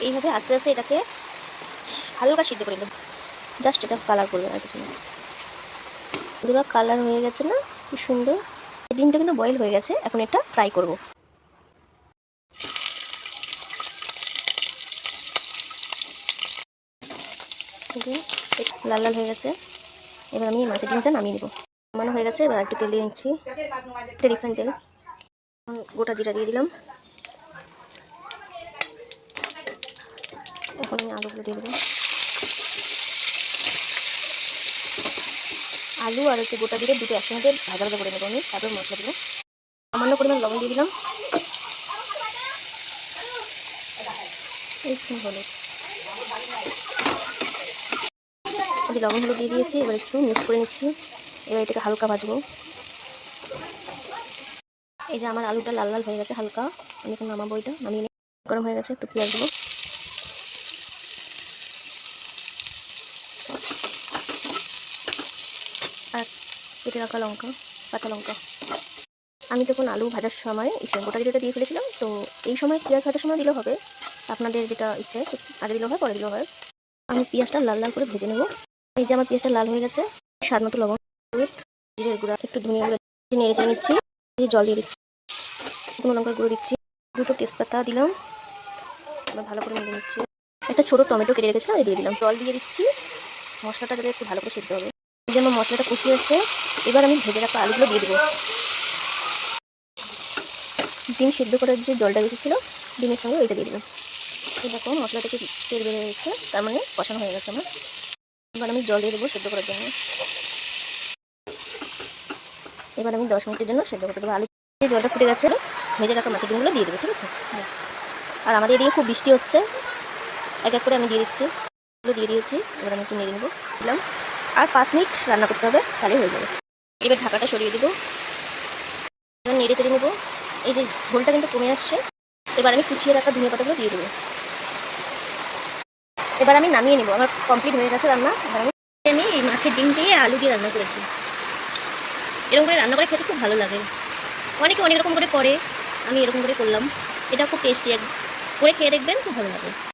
এইভাবে আস্তে আস্তে এটাকে হালকা সিদ্ধ করে নেব, জাস্ট এটা কালার করবে আর কিছু না। বন্ধুরা কালার হয়ে গেছে না, কি সুন্দর। ডিমটা কিন্তু বয়েল হয়ে গেছে, এখন এটা ফ্রাই করব। লাল লাল হয়ে গেছে, এবার আমি মাছের ডিমটা নামিয়ে নেব। নামানো হয়ে গেছে, এবার একটু তেল দিয়ে নিচ্ছি, একটা রিফাইন তেল। গোটা জিরা দিয়ে দিলাম। এখন আমি আলুগুলো দিয়ে দেবো। আলু আর হচ্ছে গোটা জিরে দুটো একসঙ্গে ভাজা ভাজা করে নেবো আমি, তারপর মশলা দেবো। সামান্য পরিমাণ লবণ দিয়ে দিলাম, একটু হলুদ, লবণ হলুদ দিয়ে দিয়েছি। এবার একটু মিক্স করে নিচ্ছি, এবার এটাকে হালকা ভাজবো। এই যে আমার আলুটা লাল লাল হয়ে গেছে হালকা, আমি এখন নামাবো। এটা নামিয়ে নিই। গরম হয়ে গেছে, একটু পেঁয়াজ দেবো, আর কেটে রাখা লঙ্কা, কাঁচা লঙ্কা। আমি তখন আলু ভাজার সময় গোটা জিরেটা দিয়ে ফেলেছিলাম, তো এই সময় পেঁয়াজ ভাজার সময় দিলেও হবে, আপনাদের যেটা ইচ্ছে, আগে দিলেও হয় পরে দিলেও হয়। আমি পেঁয়াজটা লাল লাল করে ভেজে নেব। এই যে আমার পেঁয়াজটা লাল হয়ে গেছে, স্বাদ মতো লবণ, জিরের গুঁড়া, একটু ধনিয়া গুঁড়া নেড়ে চেড়ে নিচ্ছি। জল দিয়ে দিচ্ছি, শুকনো লঙ্কার গুঁড়ো দিচ্ছি, দুটো তেজপাতা দিলাম, এবার ভালো করে মেখে নিচ্ছি। একটা ছোটো টমেটো কেটে রেখেছিলাম, দিয়ে দিলাম। জল দিয়ে দিচ্ছি, মশলাটা যাতে একটু ভালো করে সিদ্ধ হবে। এই যে আমার মশলাটা কষিয়ে এসে, এবার আমি ভেজে রাখা আলুগুলো দিয়ে দেবো। ডিম সিদ্ধ করার যে জলটা বেঁচেছিল ডিমের সঙ্গে ওইটা দিয়ে দিলাম। এই দেখো মশলা থেকে তেল বেড়ে যাচ্ছে, তার মানে কষানো হয়ে গেছে আমার। এবার আমি জল দিয়ে দেবো সেদ্ধ করার জন্য। এবার আমি 10 মিনিটের জন্য সেদ্ধ করতে দেবো। আলু জলটা ফুটে গেছে, ভেজে রাখা মাছের ডিমগুলো দিয়ে দেবো, ঠিক আছে। আর আমাদের এদিকে খুব বৃষ্টি হচ্ছে, এক এক করে আমি দিয়ে দিচ্ছি। এগুলো দিয়ে দিয়েছি, এবার আমি একটু নেড়ে নেবো, দিলাম। আর 5 মিনিট রান্না করতে হবে, তাহলেই হয়ে যাবে। এবার ঢাকাটা সরিয়ে দেবো, এবার নেড়ে চেড়ে নেবো। এই যে ঝোলটা কিন্তু কমে আসছে, এবার আমি কুচিয়ে রাখা ধনিয়া পাতাগুলো দিয়ে দেবো। এবার আমি নামিয়ে নেবো, আমার কমপ্লিট হয়ে গেছে রান্না। এবার আমি এই মাছের ডিম দিয়ে আলু দিয়ে রান্না করেছি। এরকম করে রান্না করে খেতে খুব ভালো লাগে। অনেকে অনেক রকম করে করে, আমি এরকম করে করলাম। এটা খুব টেস্টি, করে খেয়ে দেখবেন, খুব ভালো লাগে।